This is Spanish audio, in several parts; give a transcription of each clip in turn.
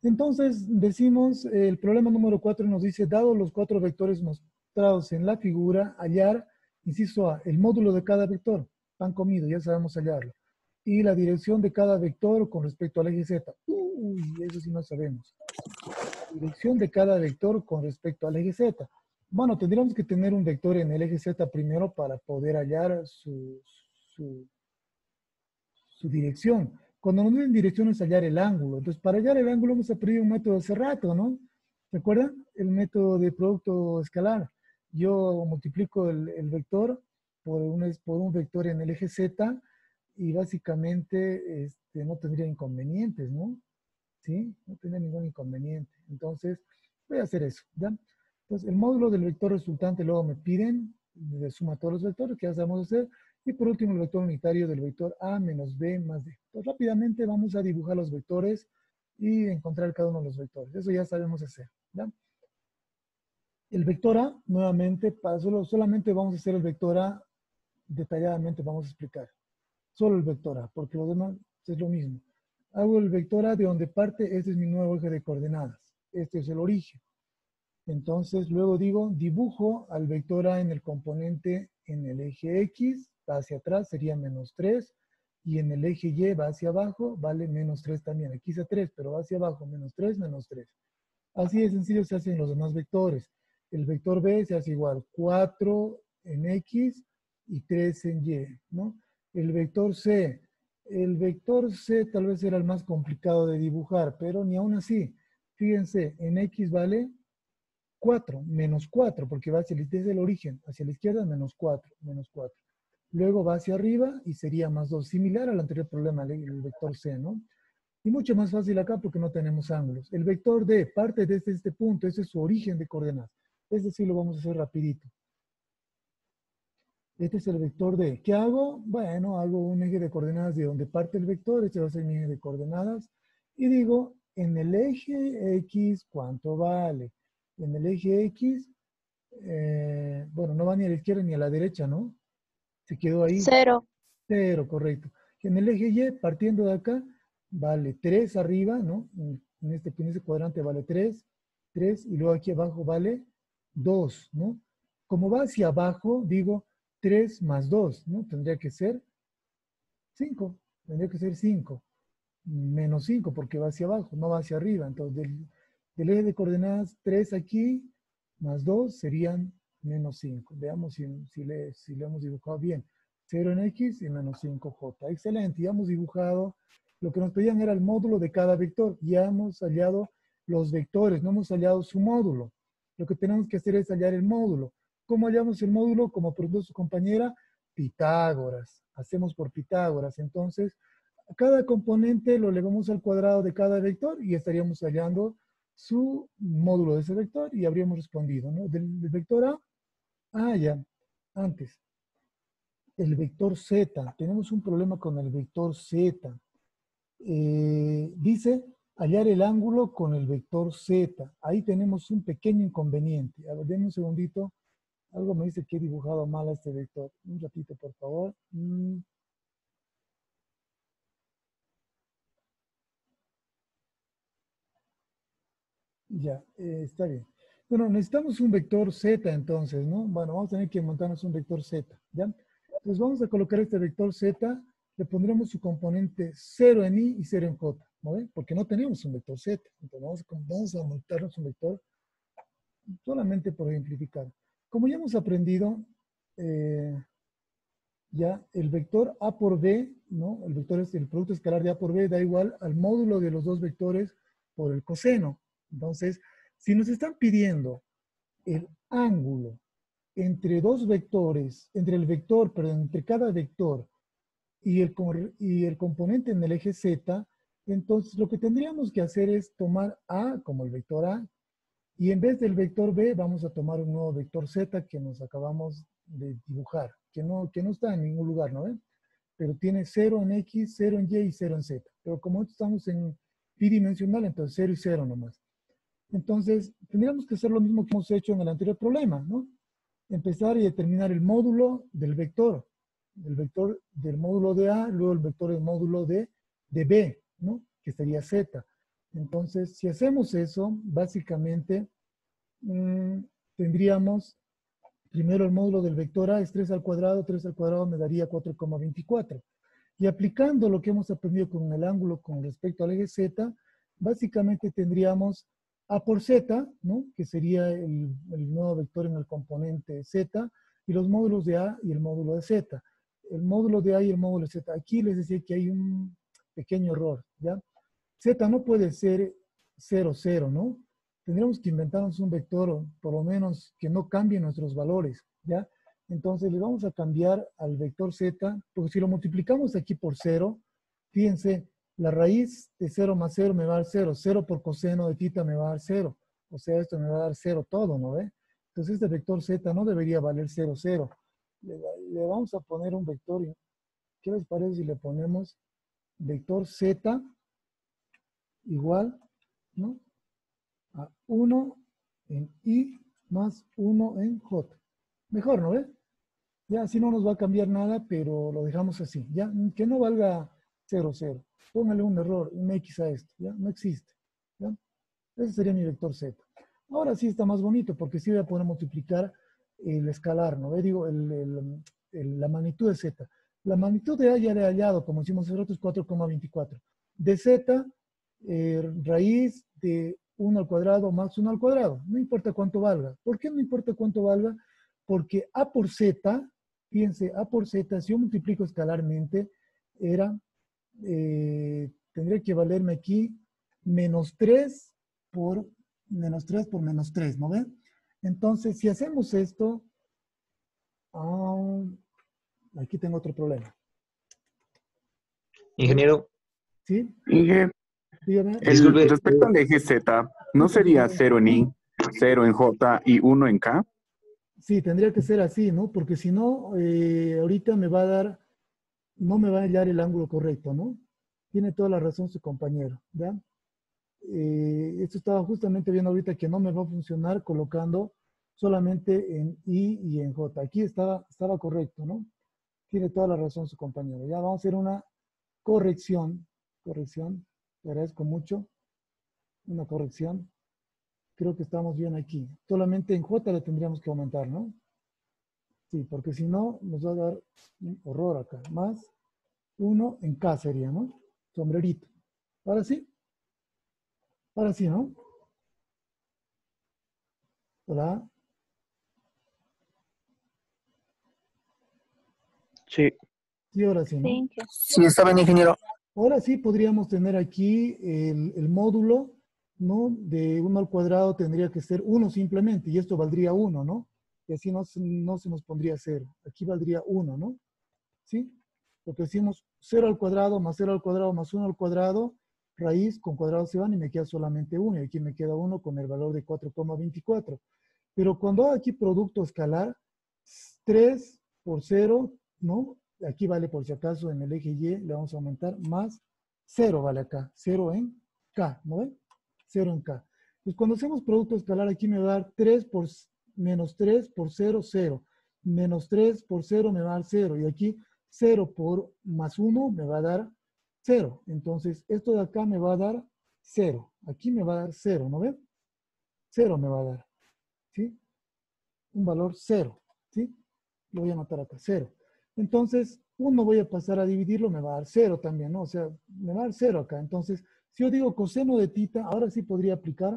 Entonces, decimos, el problema número 4 nos dice, dado los 4 vectores mostrados en la figura, hallar, inciso A, el módulo de cada vector, pan comido, ya sabemos hallarlo, y la dirección de cada vector con respecto al eje Z. Uy, eso sí no sabemos. Dirección de cada vector con respecto al eje Z. Bueno, tendríamos que tener un vector en el eje Z primero para poder hallar su, su dirección. Cuando nos dicen dirección es hallar el ángulo. Entonces, para hallar el ángulo hemos aprendido un método hace rato, ¿no? ¿Recuerdan? El método de producto escalar. Yo multiplico el vector por un vector en el eje Z y básicamente no tendría inconvenientes, ¿no? ¿Sí? No tendría ningún inconveniente. Entonces, voy a hacer eso, ¿ya? Entonces, el módulo del vector resultante luego me piden, de suma todos los vectores que ya sabemos hacer, y por último el vector unitario del vector A menos B más D. Entonces, rápidamente vamos a dibujar los vectores y encontrar cada uno de los vectores. Eso ya sabemos hacer, ¿ya? El vector A, nuevamente, solamente vamos a hacer el vector A, detalladamente vamos a explicar. Solo el vector A, porque lo demás es lo mismo. Hago el vector A de donde parte, este es mi nuevo eje de coordenadas. Este es el origen. Entonces, luego digo, dibujo al vector A en el componente en el eje X, va hacia atrás, sería menos 3, y en el eje Y va hacia abajo, vale menos 3 también. Aquí hice 3, pero va hacia abajo, menos 3, menos 3. Así de sencillo se hacen los demás vectores. El vector B se hace igual 4 en X y 3 en Y, ¿no? El vector C tal vez era el más complicado de dibujar, pero ni aún así. Fíjense, en X vale 4, menos 4, porque va hacia desde el origen, hacia la izquierda, menos 4, menos 4. Luego va hacia arriba y sería más 2, similar al anterior problema, el vector C, ¿no? Y mucho más fácil acá porque no tenemos ángulos. El vector D parte desde este punto, ese es su origen de coordenadas. Este sí lo vamos a hacer rapidito. Este es el vector D. ¿Qué hago? Bueno, hago un eje de coordenadas de donde parte el vector, este va a ser mi eje de coordenadas, y digo, en el eje X, ¿cuánto vale? En el eje X, bueno, no va ni a la izquierda ni a la derecha, ¿no? Se quedó ahí, Cero. 0, correcto. En el eje Y, partiendo de acá, vale 3 arriba, ¿no? En este cuadrante vale 3, 3, y luego aquí abajo vale 2, ¿no? Como va hacia abajo, digo 3 más 2, ¿no? Tendría que ser 5, tendría que ser 5, menos 5 porque va hacia abajo, no va hacia arriba. Entonces, del eje de coordenadas 3 aquí, más 2 serían menos 5. Veamos si le hemos dibujado bien. 0 en X y menos 5J. Excelente, ya hemos dibujado. Lo que nos pedían era el módulo de cada vector. Ya hemos hallado los vectores, no hemos hallado su módulo. Lo que tenemos que hacer es hallar el módulo. ¿Cómo hallamos el módulo? Como preguntó su compañera, Pitágoras. Hacemos por Pitágoras. Entonces, cada componente lo elevamos al cuadrado de cada vector y estaríamos hallando su módulo de ese vector y habríamos respondido, ¿no? Del vector A, ya, antes. El vector Z, tenemos un problema con el vector Z. Dice hallar el ángulo con el vector Z. Ahí tenemos un pequeño inconveniente. A ver, denme un segundito. Algo me dice que he dibujado mal a este vector. Un ratito, por favor. Ya, está bien. Bueno, necesitamos un vector Z entonces, ¿no? Bueno, vamos a tener que montarnos un vector Z, ¿ya? Entonces vamos a colocar este vector Z, le pondremos su componente 0 en I y 0 en J, ¿no ve? Porque no tenemos un vector Z. Entonces vamos a montarnos un vector solamente por ejemplificar. Como ya hemos aprendido, eh, ya el vector A por B, ¿no? El vector es el producto escalar de A por B da igual al módulo de los dos vectores por el coseno. Entonces, si nos están pidiendo el ángulo entre dos vectores, entre el vector, perdón, entre cada vector y el componente en el eje Z, entonces lo que tendríamos que hacer es tomar A como el vector A y en vez del vector B vamos a tomar un nuevo vector Z que nos acabamos de dibujar, que no está en ningún lugar, ¿no ven? Pero tiene 0 en X, 0 en Y y 0 en Z. Pero como estamos en bidimensional, entonces 0 y 0 nomás. Entonces, tendríamos que hacer lo mismo que hemos hecho en el anterior problema, ¿no? Empezar y determinar el módulo del vector del módulo de A, luego el vector del módulo de B, ¿no? Que sería Z. Entonces, si hacemos eso, básicamente tendríamos primero el módulo del vector A es 3 al cuadrado me daría 4,24. Y aplicando lo que hemos aprendido con el ángulo con respecto al eje Z, básicamente tendríamos A por Z, ¿no? Que sería el nuevo vector en el componente Z, y los módulos de A y el módulo de Z. El módulo de A y el módulo de Z. Aquí les decía que hay un pequeño error, ¿ya? Z no puede ser 0, 0, ¿no? Tendríamos que inventarnos un vector, por lo menos, que no cambie nuestros valores, ¿ya? Entonces le vamos a cambiar al vector Z, porque si lo multiplicamos aquí por 0, fíjense, la raíz de 0 más 0 me va a dar 0. 0 por coseno de tita me va a dar 0. O sea, esto me va a dar 0 todo, ¿no ve? Entonces este vector Z no debería valer 0, 0. Le vamos a poner un vector. ¿Qué les parece si le ponemos vector Z igual, ¿no? A 1 en I más 1 en J? Mejor, ¿no ve? Ya, así no nos va a cambiar nada, pero lo dejamos así, ¿ya? Que no valga 0, 0. Póngale un error, un X a esto, ¿ya? No existe, ¿ya? Ese sería mi vector Z. Ahora sí está más bonito, porque sí voy a poder multiplicar el escalar, ¿no ve? Digo, la magnitud de Z. La magnitud de A ya le he hallado, como hicimos hace rato, es 4,24. De Z, raíz de 1 al cuadrado más 1 al cuadrado. No importa cuánto valga. ¿Por qué no importa cuánto valga? Porque A por Z, fíjense, A por Z, si yo multiplico escalarmente, tendría que valerme aquí menos 3 por menos 3, ¿no ven? Entonces, si hacemos esto, aquí tengo otro problema. Ingeniero, ¿Sí? Inge, Dígame. disculpe, respecto al eje Z, ¿no sería 0 en I, 0 en J y 1 en K? Sí, tendría que ser así, ¿no? Porque si no, ahorita me va a dar, no me va a hallar el ángulo correcto, ¿no? Tiene toda la razón su compañero, ¿ya? Esto estaba justamente viendo ahorita que no me va a funcionar colocando solamente en I y en J. Aquí estaba correcto, ¿no? Tiene toda la razón su compañero. Ya vamos a hacer una corrección. Corrección. Le agradezco mucho. Una corrección. Creo que estamos bien aquí. Solamente en J le tendríamos que aumentar, ¿no? Sí, porque si no, nos va a dar un horror acá. Más 1 en K sería, ¿no? Sombrerito. Ahora sí. Ahora sí, ¿no? Hola. Sí. Sí, ahora sí, ¿no? Thank you. Sí, está bien, ingeniero. Ahora sí podríamos tener aquí el módulo, ¿no? De 1 al cuadrado tendría que ser 1 simplemente, y esto valdría 1, ¿no? Y así no se nos pondría 0. Aquí valdría 1, ¿no? ¿Sí? Porque decimos 0 al cuadrado más 0 al cuadrado más 1 al cuadrado, raíz con cuadrado se van y me queda solamente 1, y aquí me queda 1 con el valor de 4,24. Pero cuando hago aquí producto escalar, 3 por 0, ¿no? Aquí vale por si acaso en el eje Y, le vamos a aumentar, más 0 vale acá, 0 en K, ¿no ven? 0 en K. Pues cuando hacemos producto escalar, aquí me va a dar 3 por menos 3 por 0, 0. Menos 3 por 0 me va a dar 0. Y aquí 0 por más 1 me va a dar 0. Entonces, esto de acá me va a dar 0. Aquí me va a dar 0, ¿no ven? 0 me va a dar, ¿sí? Un valor 0, ¿sí? Lo voy a anotar acá, 0. Entonces, 1 voy a pasar a dividirlo, me va a dar 0 también, ¿no? O sea, me va a dar 0 acá. Entonces, si yo digo coseno de tita, ahora sí podría aplicar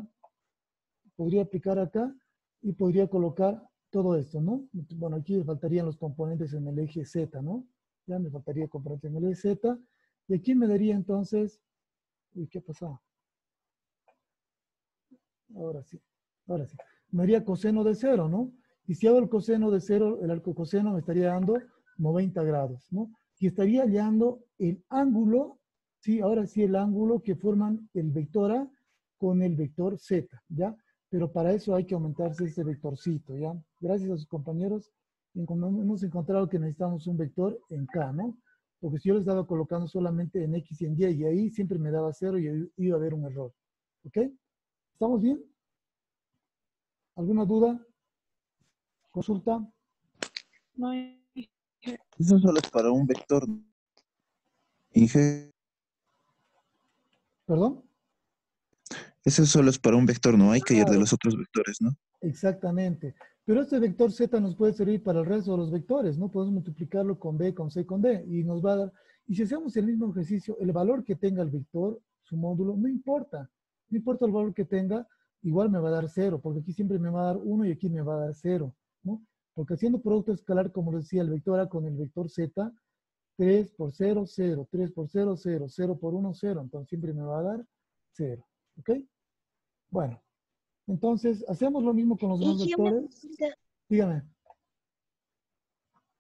acá y podría colocar todo esto, ¿no? Bueno, aquí me faltarían los componentes en el eje Z, ¿no? Ya me faltaría componentes en el eje Z. Y aquí me daría entonces, uy, ¿qué pasó? Ahora sí, ahora sí. Me daría coseno de 0, ¿no? Y si hago el coseno de 0, el arco coseno me estaría dando 90 grados, ¿no? Y estaría hallando el ángulo, sí, ahora sí el ángulo que forman el vector A con el vector Z, ¿ya? Pero para eso hay que aumentarse este vectorcito, ¿ya? Gracias a sus compañeros, hemos encontrado que necesitamos un vector en K, ¿no? Porque si yo lo estaba colocando solamente en X y en Y ahí siempre me daba 0 y iba a haber un error, ¿ok? ¿Estamos bien? ¿Alguna duda? ¿Consulta? No, Eso solo es para un vector. Inge, ¿Perdón? Eso solo es para un vector, no hay que ir de Claro, los otros vectores, ¿no? exactamente. Pero este vector z nos puede servir para el resto de los vectores, ¿no? Podemos multiplicarlo con b, con c, con d, y nos va a dar, y si hacemos el mismo ejercicio, el valor que tenga el vector, su módulo, no importa. No importa el valor que tenga, igual me va a dar cero, porque aquí siempre me va a dar uno y aquí me va a dar cero, ¿no? Porque haciendo producto escalar, como decía, el vector A con el vector z, 3 por cero, cero, 3 por cero, cero, cero por uno, cero, entonces siempre me va a dar cero, ¿ok? Bueno, entonces hacemos lo mismo con los demás Y yo me vectores. pregunta, Dígame.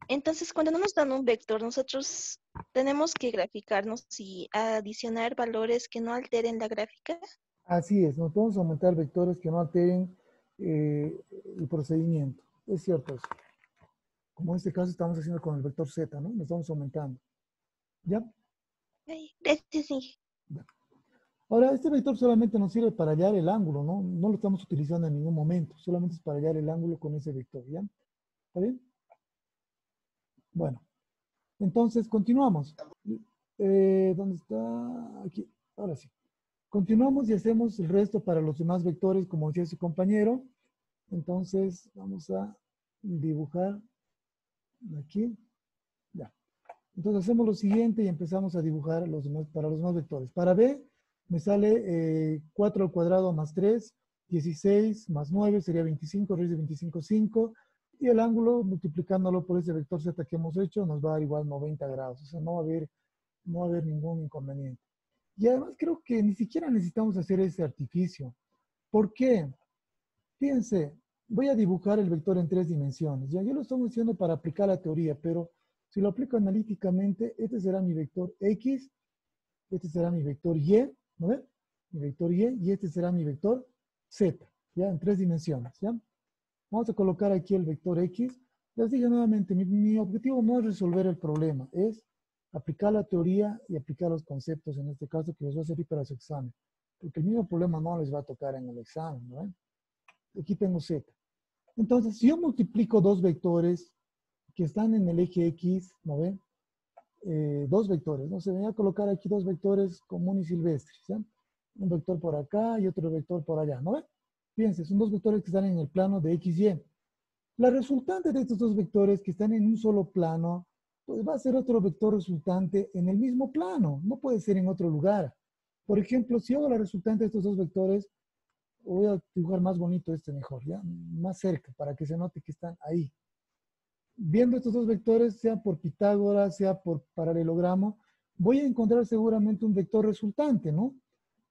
entonces cuando no nos dan un vector, nosotros tenemos que graficarnos y adicionar valores que no alteren la gráfica. Así es, no podemos aumentar vectores que no alteren el procedimiento. Es cierto eso. Como en este caso estamos haciendo con el vector z, ¿no? Lo estamos aumentando. ¿Ya? Ay, gracias, sí. Ya. Ahora, este vector solamente nos sirve para hallar el ángulo, ¿no? No lo estamos utilizando en ningún momento. Solamente es para hallar el ángulo con ese vector, ¿ya? ¿Está bien? Bueno, entonces continuamos. ¿Dónde está? Aquí. Ahora sí. Continuamos y hacemos el resto para los demás vectores, como decía su compañero. Entonces, vamos a dibujar aquí. Ya. Entonces, hacemos lo siguiente y empezamos a dibujar los demás, para los demás vectores. Para B, me sale 4 al cuadrado más 3, 16 más 9 sería 25, raíz de 25, 5. Y el ángulo, multiplicándolo por ese vector z que hemos hecho, nos va a dar igual 90 grados. O sea, no va a haber ningún inconveniente. Y además creo que ni siquiera necesitamos hacer ese artificio. ¿Por qué? Fíjense, voy a dibujar el vector en 3 dimensiones. Ya yo lo estamos haciendo para aplicar la teoría, pero si lo aplico analíticamente, este será mi vector X, este será mi vector Y, ¿no ven? Mi vector Y este será mi vector Z, ya en 3 dimensiones, ¿ya? Vamos a colocar aquí el vector X. Les dije nuevamente, mi objetivo no es resolver el problema, es aplicar la teoría y aplicar los conceptos, en este caso, que les va a servir para su examen. Porque el mismo problema no les va a tocar en el examen, ¿no ven? Aquí tengo Z. Entonces, si yo multiplico dos vectores que están en el eje X, ¿no ven? Dos vectores, ¿no? Se me va a colocar aquí dos vectores comunes y silvestres, ¿ya? Un vector por acá y otro vector por allá, ¿no ven? Fíjense, son dos vectores que están en el plano de X, Y. La resultante de estos dos vectores que están en un solo plano, pues va a ser otro vector resultante en el mismo plano, no puede ser en otro lugar. Por ejemplo, si hago la resultante de estos dos vectores, voy a dibujar más bonito este mejor, ¿ya? Más cerca, para que se note que están ahí. Viendo estos dos vectores, sea por Pitágoras, sea por paralelogramo, voy a encontrar seguramente un vector resultante, ¿no?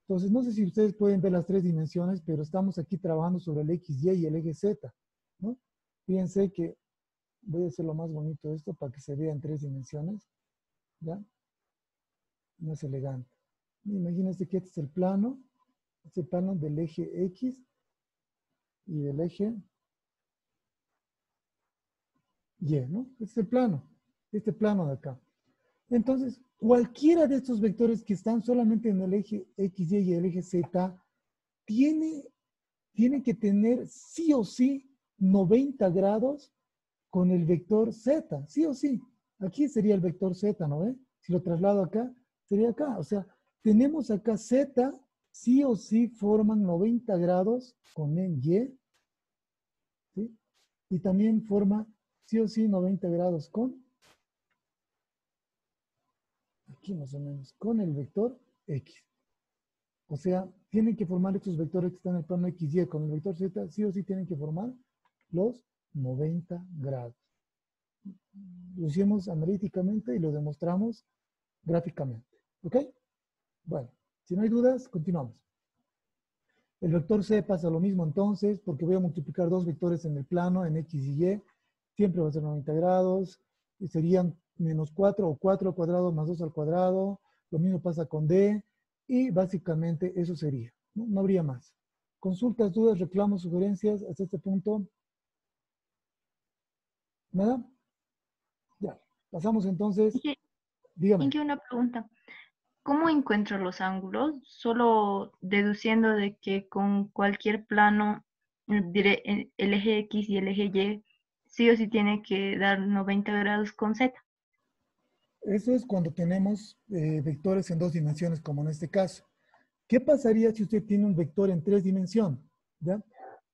Entonces, no sé si ustedes pueden ver las 3 dimensiones, pero estamos aquí trabajando sobre el XY y el eje Z, ¿no? Fíjense que voy a hacerlo más bonito esto para que se vea en 3 dimensiones, ¿ya? Más elegante. Imagínense que este es el plano del eje X y del eje Y, ¿no? Este es el plano, este plano de acá. Entonces, cualquiera de estos vectores que están solamente en el eje X, Y el eje Z, tiene, tiene que tener sí o sí 90 grados con el vector Z, sí o sí. Aquí sería el vector Z, ¿no ve? Si lo traslado acá, sería acá. O sea, tenemos acá Z, sí o sí forman 90 grados con el Y, ¿sí? Y también forma sí o sí 90 grados con, aquí más o menos, con el vector X. O sea, tienen que formar estos vectores que están en el plano XY con el vector Z, sí o sí tienen que formar los 90 grados. Lo hicimos analíticamente y lo demostramos gráficamente. ¿Ok? Bueno, si no hay dudas, continuamos. El vector C pasa lo mismo entonces, porque voy a multiplicar dos vectores en el plano, en X y Y. Siempre va a ser 90 grados. Y serían menos 4 o 4 al cuadrado más 2 al cuadrado. Lo mismo pasa con D. Y básicamente eso sería. No habría más. Consultas, dudas, reclamos, sugerencias hasta este punto. ¿Nada? Ya. Pasamos entonces. Oye, Dígame. Inge, una pregunta. ¿Cómo encuentro los ángulos? Solo deduciendo de que con cualquier plano, el eje X y el eje Y, sí o sí tiene que dar 90 grados con Z. Eso es cuando tenemos vectores en 2 dimensiones, como en este caso. ¿Qué pasaría si usted tiene un vector en 3 dimensiones? ¿Ya?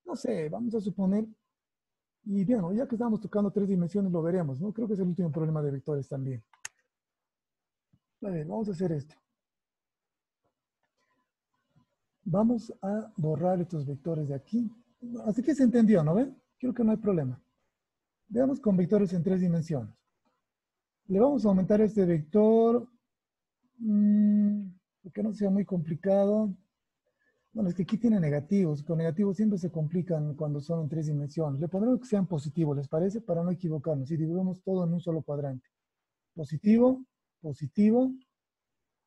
No sé, vamos a suponer, y bueno, ya que estamos tocando 3 dimensiones lo veremos, ¿no? Creo que es el último problema de vectores también. A ver, vamos a hacer esto. Vamos a borrar estos vectores de aquí. Así que se entendió, ¿no ven? Creo que no hay problema. Veamos con vectores en 3 dimensiones. Le vamos a aumentar este vector, que no sea muy complicado. Bueno, es que aquí tiene negativos. Con negativos siempre se complican cuando son en 3 dimensiones. Le pondremos que sean positivos, ¿les parece? Para no equivocarnos. Y dibujamos todo en un solo cuadrante. Positivo, positivo.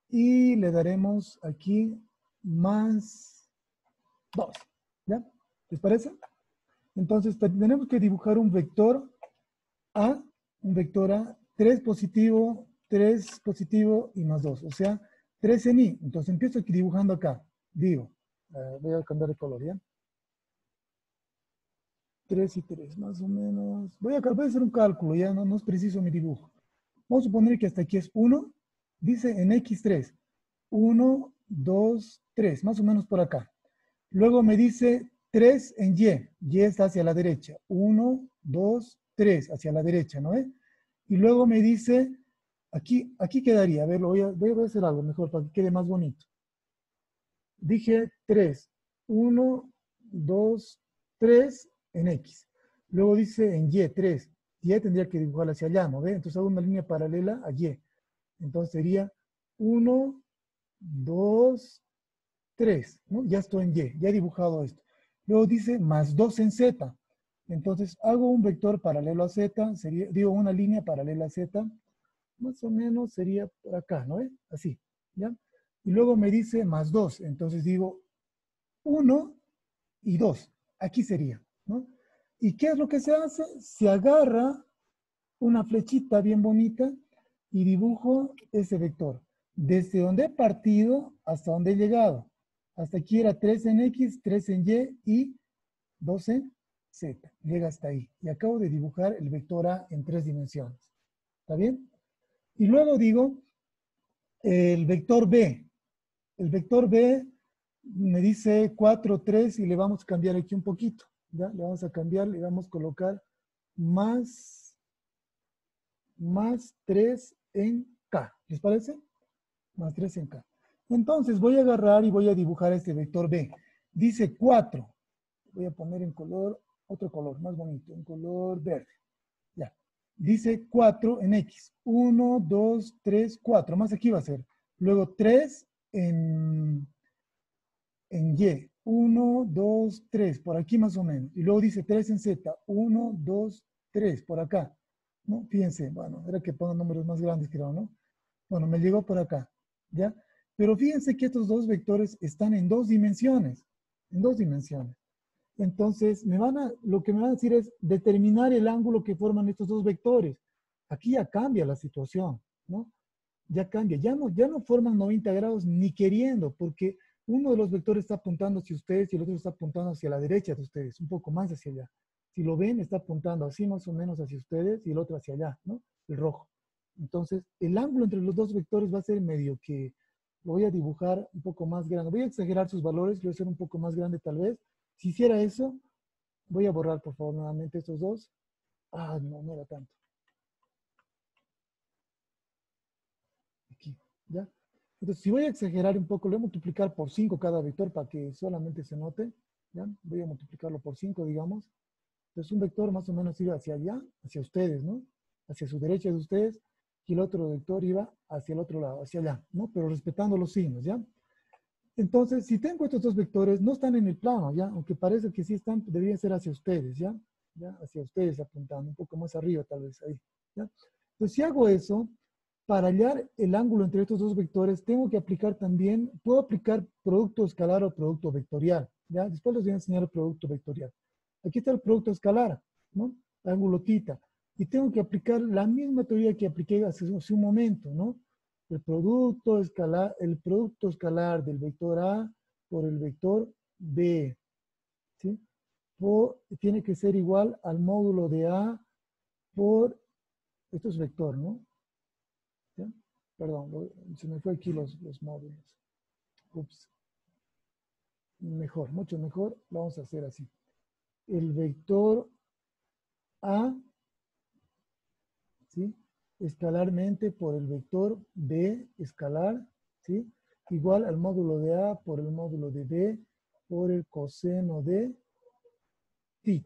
Y le daremos aquí más 2. ¿Ya? ¿Les parece? Entonces tenemos que dibujar un vector A, 3 positivo y más 2. O sea, 3 en I. Entonces empiezo aquí dibujando acá. Digo, voy a cambiar de color, ¿ya? 3 y 3, más o menos. Voy a hacer un cálculo, ya no es preciso mi dibujo. Vamos a suponer que hasta aquí es 1. Dice en X3. 1, 2, 3, más o menos por acá. Luego me dice 3 en Y. Y está hacia la derecha. 1, 2, 3, hacia la derecha, ¿no es? Y luego me dice, aquí quedaría, a ver, voy a hacer algo mejor para que quede más bonito. Dije 3, 1, 2, 3 en X. Luego dice en Y, 3. Y tendría que dibujar hacia allá, ¿no ve? Entonces hago una línea paralela a Y. Entonces sería 1, 2, 3, ¿no? Ya estoy en Y, ya he dibujado esto. Luego dice más 2 en Z. Entonces hago un vector paralelo a Z, digo una línea paralela a Z, más o menos sería por acá, ¿no? Así, ¿ya? Y luego me dice más 2, entonces digo 1 y 2, aquí sería, ¿no? ¿Y qué es lo que se hace? Se agarra una flechita bien bonita y dibujo ese vector. Desde donde he partido hasta donde he llegado. Hasta aquí era 3 en X, 3 en Y y 2 en Z. Llega hasta ahí. Y acabo de dibujar el vector A en 3 dimensiones. ¿Está bien? Y luego digo el vector B. El vector B me dice 4, 3 y le vamos a cambiar aquí un poquito. ¿Ya? Le vamos a cambiar, le vamos a colocar más 3 en K. ¿Les parece? Más 3 en K. Entonces voy a agarrar y voy a dibujar este vector B. Dice 4. Voy a poner en color, otro color más bonito, en color verde. Ya. Dice 4 en X. 1, 2, 3, 4. Más aquí va a ser. Luego 3 en Y. 1, 2, 3. Por aquí más o menos. Y luego dice 3 en Z. 1, 2, 3. Por acá. ¿No? Fíjense, bueno, era que pongan números más grandes, creo, ¿no? Bueno, me llegó por acá, ¿ya? Pero fíjense que estos dos vectores están en 2 dimensiones, en 2 dimensiones. Entonces, lo que me van a decir es determinar el ángulo que forman estos dos vectores. Aquí ya cambia la situación, ¿no? Ya cambia, ya no forman 90 grados ni queriendo, porque uno de los vectores está apuntando hacia ustedes y el otro está apuntando hacia la derecha de ustedes, un poco más hacia allá. Si lo ven, está apuntando así más o menos hacia ustedes y el otro hacia allá, ¿no? El rojo. Entonces, el ángulo entre los dos vectores va a ser medio que lo voy a dibujar un poco más grande. Voy a exagerar sus valores, lo voy a hacer un poco más grande tal vez. Si hiciera eso, voy a borrar por favor nuevamente estos dos. Ah, no, no era tanto. Aquí, ¿ya? Entonces, si voy a exagerar un poco, lo voy a multiplicar por 5 cada vector para que solamente se note, ¿ya? Voy a multiplicarlo por 5, digamos. Entonces, un vector más o menos iba hacia allá, hacia ustedes, ¿no? Hacia su derecha de ustedes, y el otro vector iba hacia el otro lado, hacia allá, ¿no? Pero respetando los signos, ¿ya? Entonces, si tengo estos dos vectores, no están en el plano, ¿ya? Aunque parece que sí están, deberían ser hacia ustedes, ¿ya? ¿Ya? Hacia ustedes apuntando, un poco más arriba tal vez ahí, ¿ya? Entonces, si hago eso, para hallar el ángulo entre estos dos vectores, tengo que aplicar también, puedo aplicar producto escalar o producto vectorial, ¿ya? Después les voy a enseñar el producto vectorial. Aquí está el producto escalar, ¿no? Ángulo θ. Y tengo que aplicar la misma teoría que apliqué hace un momento, ¿no? El producto escalar del vector A por el vector B, ¿sí? Tiene que ser igual al módulo de A por, esto es vector, ¿no? ¿Ya? Perdón, se me fue aquí los módulos. Ups, mejor, mucho mejor, lo vamos a hacer así. El vector A, ¿sí? Escalarmente por el vector B escalar, ¿sí? Igual al módulo de A por el módulo de B por el coseno de θ.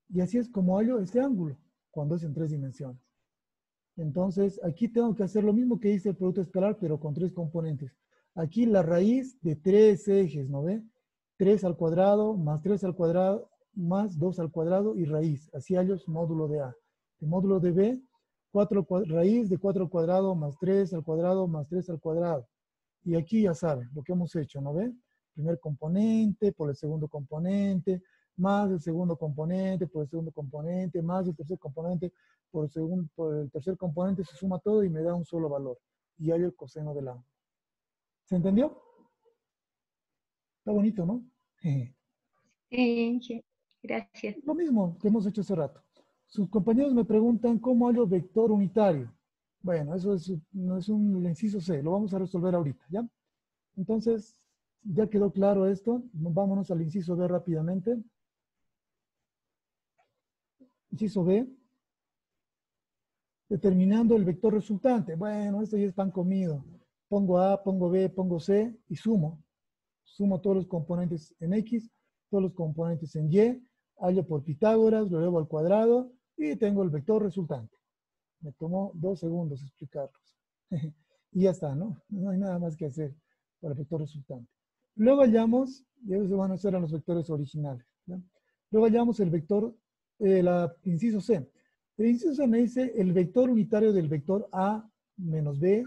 Y así es como hallo este ángulo cuando es en 3 dimensiones. Entonces, aquí tengo que hacer lo mismo que hice el producto escalar, pero con 3 componentes. Aquí la raíz de 3 ejes, ¿no ve? 3 al cuadrado más 3 al cuadrado más 2 al cuadrado y raíz. Así hallo su módulo de A. El módulo de B, raíz de 4 al cuadrado más 3 al cuadrado más 3 al cuadrado. Y aquí ya saben lo que hemos hecho, ¿no ve? Primer componente por el segundo componente, más el segundo componente por el segundo componente, más el tercer componente por el tercer componente, se suma todo y me da un solo valor. Y hay el coseno del ángulo. ¿Se entendió? Está bonito, ¿no? Sí, gracias. Lo mismo que hemos hecho hace rato. Sus compañeros me preguntan cómo hallo vector unitario. Bueno, eso no es un inciso C, lo vamos a resolver ahorita, ¿ya? Entonces, ya quedó claro esto. Vámonos al inciso B rápidamente. Inciso B. Determinando el vector resultante. Bueno, esto ya es pan comido. Pongo A, pongo B, pongo C y sumo. Sumo todos los componentes en X, todos los componentes en Y, hallo por Pitágoras, lo elevo al cuadrado y tengo el vector resultante. Me tomó 2 segundos explicarlos. Y ya está, ¿no? No hay nada más que hacer para el vector resultante. Luego hallamos, y esos van a ser los vectores originales, ¿ya? Luego hallamos el vector, inciso C. El inciso C me dice el vector unitario del vector A menos B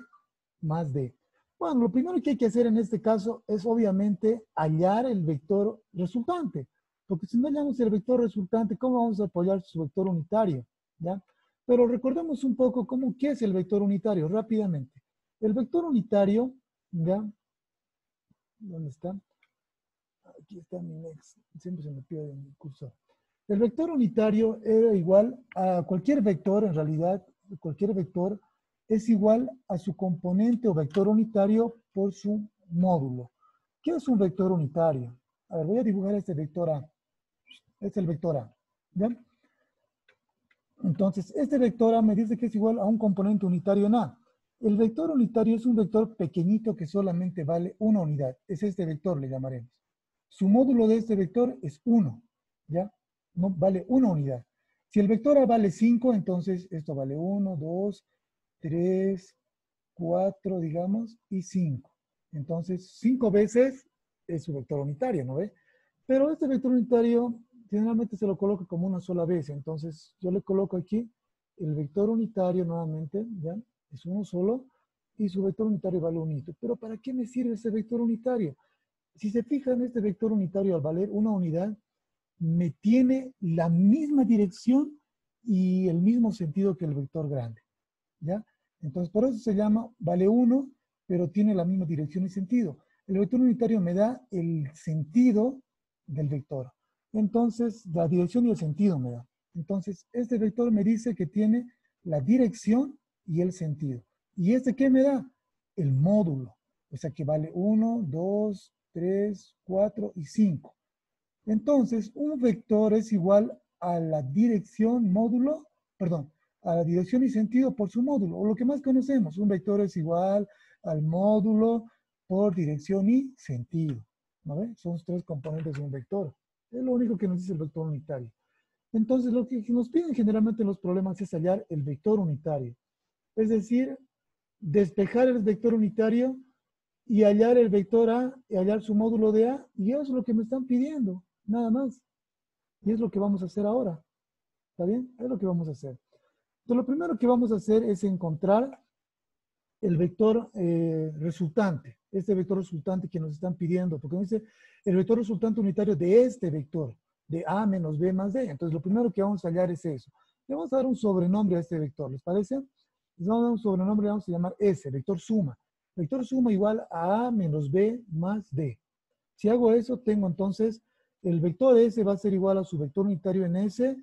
más D. Bueno, lo primero que hay que hacer en este caso es obviamente hallar el vector resultante. Porque si no hallamos el vector resultante, ¿cómo vamos a apoyar su vector unitario? ¿Ya? Pero recordemos un poco qué es el vector unitario, rápidamente. El vector unitario, ¿ya? ¿Dónde está? Aquí está mi next. Siempre se me pierde mi cursor. El vector unitario era igual a cualquier vector, en realidad, cualquier vector es igual a su componente o vector unitario por su módulo. ¿Qué es un vector unitario? A ver, voy a dibujar este vector A. Este es el vector A. ¿Ya? Entonces, este vector A me dice que es igual a un componente unitario en A. El vector unitario es un vector pequeñito que solamente vale una unidad. Es este vector, le llamaremos. Su módulo de este vector es 1. ¿Ya? No, vale una unidad. Si el vector A vale 5, entonces esto vale 1, 2, 3, 4, digamos, y 5. Entonces, 5 veces es su vector unitario, ¿no ve? Pero este vector unitario generalmente se lo coloca como una sola vez. Entonces, yo le coloco aquí el vector unitario nuevamente, ¿ya? Es uno solo, y su vector unitario vale un hito. Pero ¿para qué me sirve ese vector unitario? Si se fijan, este vector unitario al valer una unidad, me tiene la misma dirección y el mismo sentido que el vector grande, ¿ya? Entonces, por eso se llama, vale 1, pero tiene la misma dirección y sentido. El vector unitario me da el sentido del vector. Entonces, la dirección y el sentido me da. Entonces, este vector me dice que tiene la dirección y el sentido. ¿Y este qué me da? El módulo. O sea que vale 1, 2, 3, 4 y 5. Entonces, un vector es igual a la dirección módulo, perdón, a la dirección y sentido por su módulo, o lo que más conocemos. Un vector es igual al módulo por dirección y sentido. ¿No ve? Son 3 componentes de un vector. Es lo único que nos dice el vector unitario. Entonces, lo que nos piden generalmente en los problemas es hallar el vector unitario. Es decir, despejar el vector unitario y hallar el vector A y hallar su módulo de A. Y eso es lo que me están pidiendo, nada más. Y es lo que vamos a hacer ahora. ¿Está bien? Es lo que vamos a hacer. Entonces, lo primero que vamos a hacer es encontrar el vector resultante. Este vector resultante que nos están pidiendo. Porque nos dice el vector resultante unitario de este vector, de A menos B más D. Entonces, lo primero que vamos a hallar es eso. Le vamos a dar un sobrenombre a este vector. ¿Les parece? Les vamos a dar un sobrenombre, le vamos a llamar S, vector suma. Vector suma igual a menos B más D. Si hago eso, tengo entonces el vector S va a ser igual a su vector unitario en S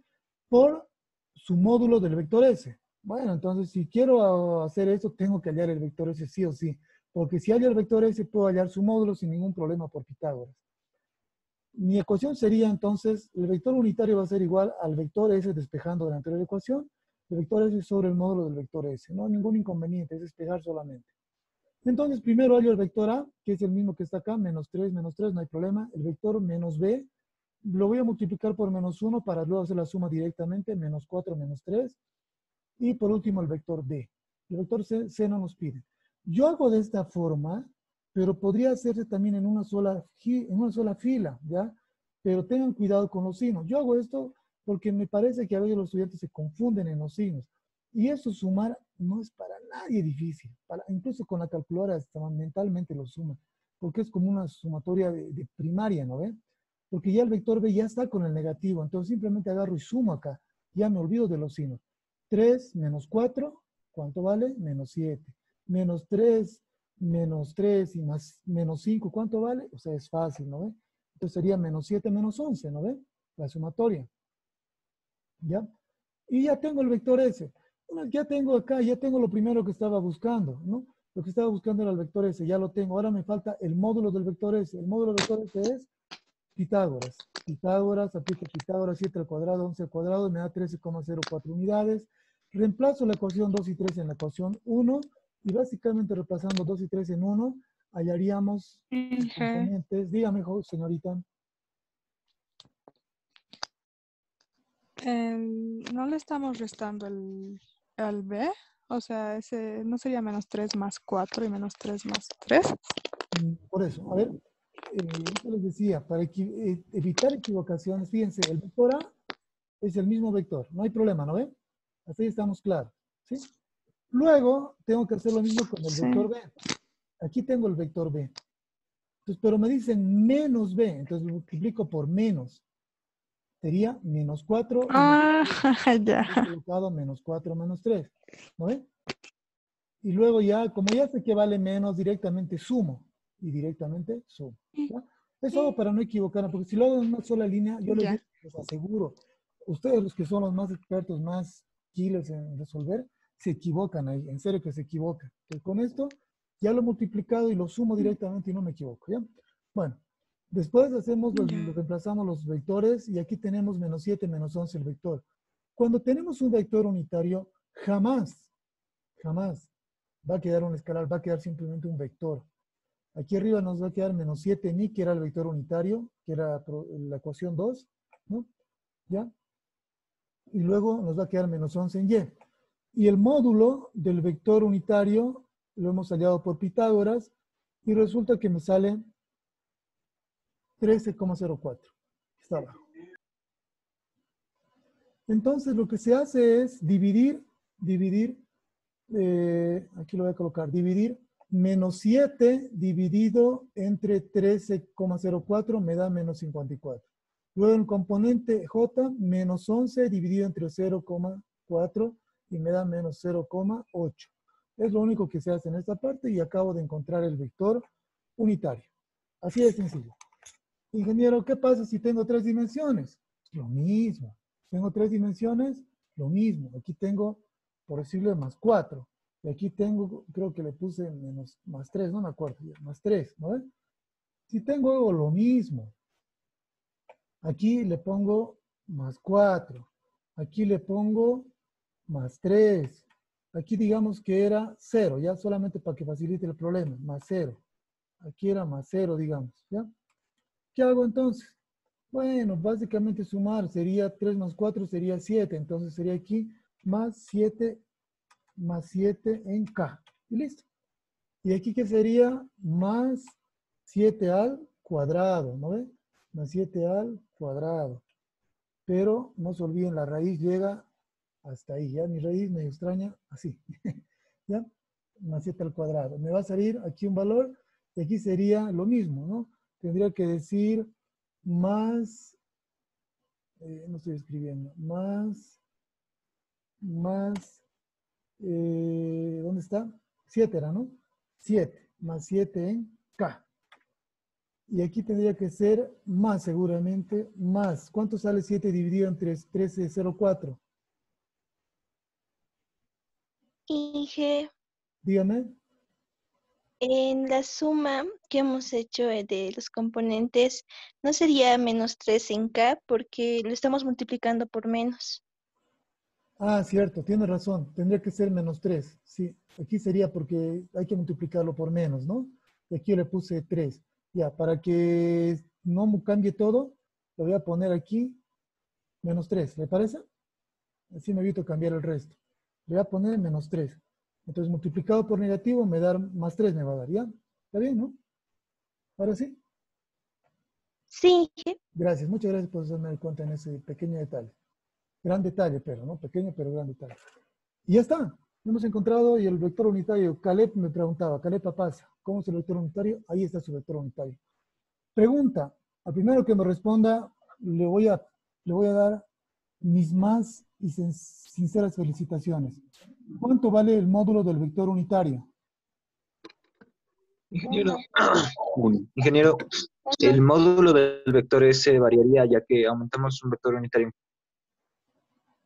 por su módulo del vector S. Bueno, entonces si quiero hacer eso, tengo que hallar el vector S sí o sí. Porque si hallo el vector S, puedo hallar su módulo sin ningún problema por Pitágoras. Mi ecuación sería entonces, el vector unitario va a ser igual al vector S despejando de la anterior ecuación, el vector S sobre el módulo del vector S. No hay ningún inconveniente, es despejar solamente. Entonces, primero hallo el vector A, que es el mismo que está acá, menos 3, no hay problema. El vector menos B, lo voy a multiplicar por menos 1 para luego hacer la suma directamente, menos 4, menos 3. Y por último, el vector D. El vector C no nos pide. Yo hago de esta forma, pero podría hacerse también en una sola fila, ¿ya? Pero tengan cuidado con los signos. Yo hago esto porque me parece que a veces los estudiantes se confunden en los signos. Y eso sumar no es para nadie difícil. Incluso con la calculadora hasta mentalmente lo suma. Porque es como una sumatoria de primaria, ¿no ve? Porque ya el vector B ya está con el negativo. Entonces simplemente agarro y sumo acá. Ya me olvido de los signos. 3 menos 4, ¿cuánto vale? Menos 7. Menos 3 y más menos 5, ¿cuánto vale? O sea, es fácil, ¿no ve? Entonces sería menos 7 menos 11, ¿no ve? La sumatoria. ¿Ya? Y ya tengo el vector S. Bueno, ya tengo acá, ya tengo lo primero que estaba buscando, ¿no? Lo que estaba buscando era el vector S, ya lo tengo. Ahora me falta el módulo del vector S. El módulo del vector S es Pitágoras. Pitágoras, aplico Pitágoras, 7 al cuadrado, 11 al cuadrado, me da 13,04 unidades. Reemplazo la ecuación 2 y 3 en la ecuación 1 y básicamente reemplazando 2 y 3 en 1, hallaríamos los componentes. Dígame, señorita. ¿No le estamos restando al B? O sea, ese no sería menos 3 más 4 y menos 3 más 3. Por eso, a ver, yo les decía, para evitar equivocaciones, fíjense, el vector A es el mismo vector, no hay problema, ¿no ven? Así estamos claros, ¿sí? Luego, tengo que hacer lo mismo con el Sí. vector B. Aquí tengo el vector B. Entonces, pero me dicen menos B, entonces lo multiplico por menos. Sería menos 4 y menos 3. Ya. He colocado menos 4 menos 3, ¿no ven? Y luego ya, como ya sé que vale menos, directamente sumo. Y directamente sumo. ¿Ya? Es solo para no equivocarme, porque si lo hago en una sola línea, yo Ya. les aseguro, ustedes los que son los más expertos, más killers en resolver, se equivocan ahí, en serio que se equivocan. Entonces, con esto ya lo he multiplicado y lo sumo directamente y no me equivoco, ¿ya? Bueno, después hacemos, Ya. reemplazamos los vectores y aquí tenemos menos 7, menos 11 el vector. Cuando tenemos un vector unitario, jamás va a quedar un escalar, va a quedar simplemente un vector. Aquí arriba nos va a quedar menos 7 ni, que era el vector unitario, que era la ecuación 2, ¿no? ¿Ya? Y luego nos va a quedar menos 11 en y. Y el módulo del vector unitario lo hemos hallado por Pitágoras y resulta que me sale 13,04. Está abajo. Entonces lo que se hace es dividir, aquí lo voy a colocar, dividir menos 7 dividido entre 13,04 me da menos 54. Luego el componente J, menos 11 dividido entre 0,4 y me da menos 0,8. Es lo único que se hace en esta parte y acabo de encontrar el vector unitario. Así de sencillo. Ingeniero, ¿qué pasa si tengo 3 dimensiones? Lo mismo. Tengo 3 dimensiones, lo mismo. Aquí tengo, por decirlo, más 4. Y aquí tengo, creo que le puse más 3, no me acuerdo, más 3, ¿no ves? Si tengo algo, lo mismo. Aquí le pongo más 4. Aquí le pongo más 3. Aquí digamos que era 0, ya solamente para que facilite el problema, más 0. Aquí era más 0, digamos, ¿ya? ¿Qué hago entonces? Bueno, básicamente sumar sería 3 más 4 sería 7. Entonces sería aquí más 7 en K. Y listo. Y aquí que sería más 7 al cuadrado, ¿no ve? Más 7 al cuadrado. Pero no se olviden, la raíz llega hasta ahí. Ya mi raíz me extraña así. ¿Ya? Más 7 al cuadrado. Me va a salir aquí un valor y aquí sería lo mismo, ¿no? Tendría que decir más, no estoy escribiendo, ¿dónde está? 7 era, ¿no? 7, más 7 en K. Y aquí tendría que ser más, seguramente, más. ¿Cuánto sale 7 dividido entre 13,04? Inge, Dígame. En la suma que hemos hecho de los componentes, no sería -3 en K porque lo estamos multiplicando por menos. Ah, cierto, tiene razón. Tendría que ser -3. Sí, aquí sería porque hay que multiplicarlo por menos, ¿no? Y aquí yo le puse 3. Ya, para que no cambie todo, le voy a poner aquí -3. ¿Le parece? Así me evito cambiar el resto. Le voy a poner -3. Entonces, multiplicado por negativo me da +3, me va a dar, ¿ya? ¿Está bien, no? Ahora sí. Sí, Gracias, muchas gracias por hacerme dar cuenta en ese pequeño detalle. Gran detalle, pero, ¿no? Pequeño, pero gran detalle. Y ya está. Lo hemos encontrado y el vector unitario, Caleb me preguntaba, Caleb Papasa, ¿cómo es el vector unitario? Ahí está su vector unitario. Pregunta, al primero que me responda, le voy a dar mis más y sinceras felicitaciones. ¿Cuánto vale el módulo del vector unitario? Ingeniero, Uno. ingeniero, el módulo del vector S variaría ya que aumentamos un vector unitario.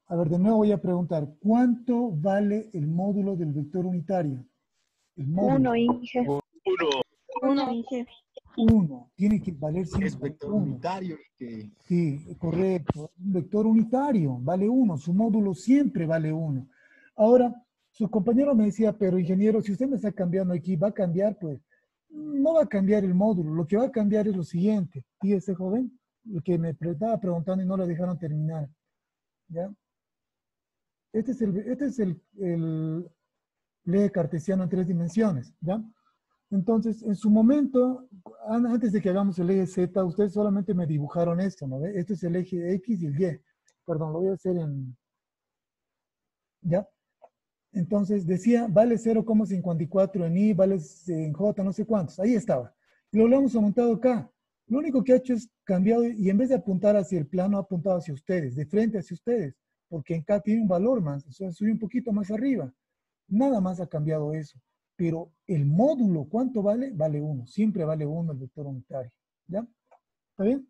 A ver, de nuevo voy a preguntar, ¿cuánto vale el módulo del vector unitario? El módulo. 1, Inge. uno, Inge. 1. Tiene que valer siempre Es vector 1. unitario. Que... Sí, correcto. Un vector unitario vale 1. Su módulo siempre vale 1. Ahora, su compañero me decía, pero ingeniero, si usted me está cambiando aquí, ¿va a cambiar? Pues no va a cambiar el módulo. Lo que va a cambiar es lo siguiente. Y ese joven, el que me estaba preguntando y no lo dejaron terminar. ¿Ya? Este es el eje cartesiano en 3 dimensiones. ¿Ya? Entonces, en su momento, antes de que hagamos el eje Z, ustedes solamente me dibujaron esto, ¿no ve? Este es el eje X y el Y. Perdón, lo voy a hacer en... ¿Ya? Entonces, decía, vale 0,54 en Y, vale en J, no sé cuántos. Ahí estaba. Y lo hemos aumentado acá. Lo único que ha hecho es cambiado, y en vez de apuntar hacia el plano, ha apuntado hacia ustedes, de frente hacia ustedes, porque en K tiene un valor más, o sea, sube un poquito más arriba. Nada más ha cambiado eso. Pero el módulo, ¿cuánto vale? Vale 1. Siempre vale 1 el vector unitario. ¿Ya? ¿Está bien?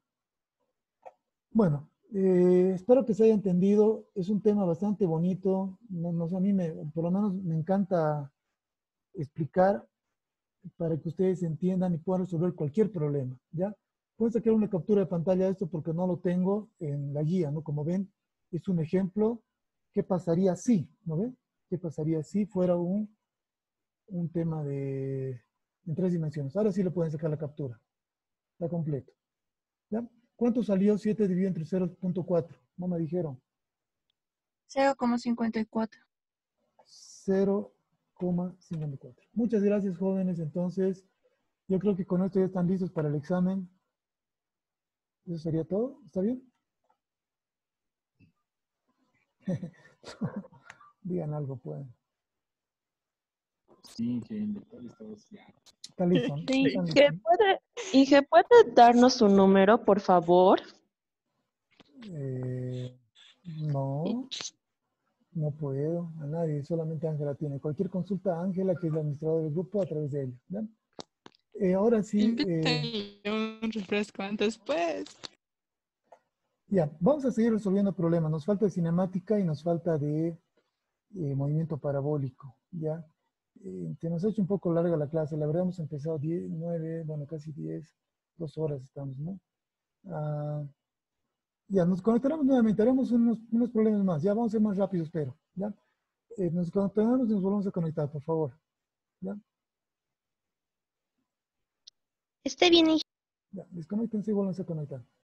Bueno, espero que se haya entendido. Es un tema bastante bonito. A mí, por lo menos, me encanta explicar para que ustedes entiendan y puedan resolver cualquier problema. ¿Ya? Pueden sacar una captura de pantalla de esto porque no lo tengo en la guía, ¿no? Como ven, es un ejemplo. ¿Qué pasaría si? ¿No ven? ¿Qué pasaría si fuera un tema en 3 dimensiones? Ahora sí le pueden sacar la captura. Está completo. ¿Ya? ¿Cuánto salió 7 dividido entre 0.4? No me dijeron. 0,54. 0,54. Muchas gracias, jóvenes. Entonces, yo creo que con esto ya están listos para el examen. ¿Eso sería todo? ¿Está bien? Digan algo, pueden. Sí, que el vector está vaciado. ¿Está listo? Sí, ¿Están listos? Inge, ¿puede darnos su número, por favor? No, no puedo. A nadie, solamente Ángela tiene. Cualquier consulta a Ángela, que es la administradora del grupo, a través de ella. ¿Ya? Ahora sí, Invítenle un refresco antes, pues. ya, vamos a seguir resolviendo problemas. Nos falta de cinemática y nos falta de movimiento parabólico, ¿ya? Se nos ha hecho un poco larga la clase. La verdad hemos empezado 10, 9, bueno, casi 10, 2 horas estamos, ¿no? Ya, nos conectaremos nuevamente. Haremos unos problemas más. Ya vamos a ser más rápidos, pero, ¿ya? Nos conectaremos y nos volvemos a conectar, por favor. ¿Ya? Está bien, Inge. Ya, desconéctense y vuelven a conectar.